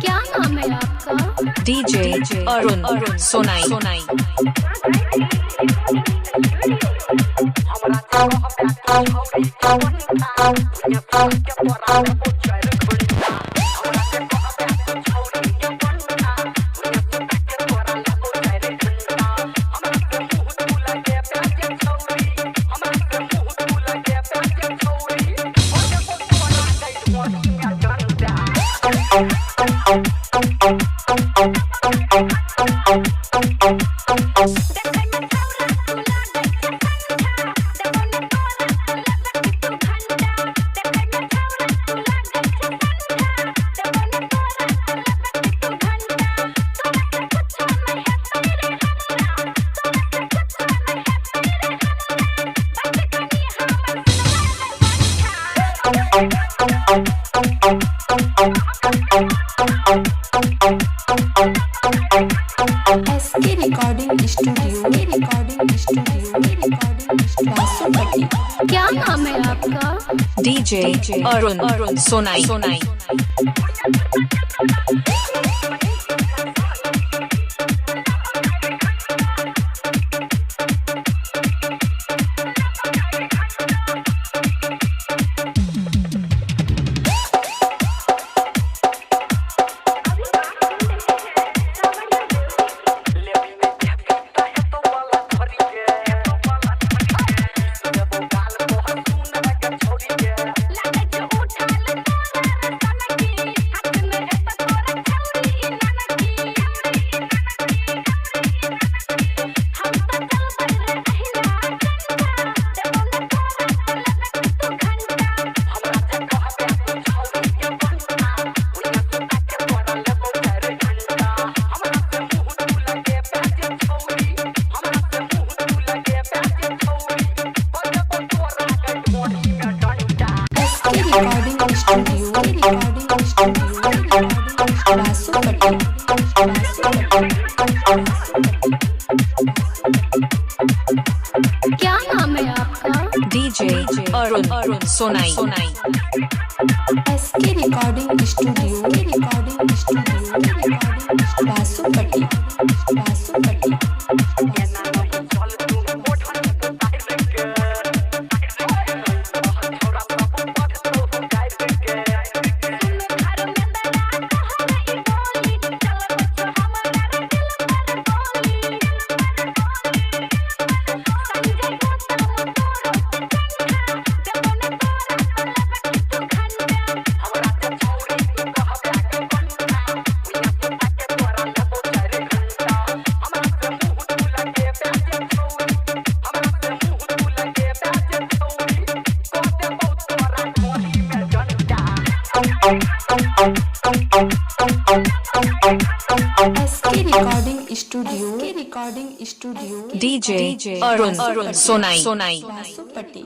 क्या नाम है आपका? DJ Arun Sonai SK recording studio Basupatti. क्या नाम है आपका? DJ Arun Sonai recording studio Basupatti. क्या नाम है आपका? DJ Arun Sonai SK recording studio Basupatti. SK recording studio DJ Arun Sonai बासुपट्टी।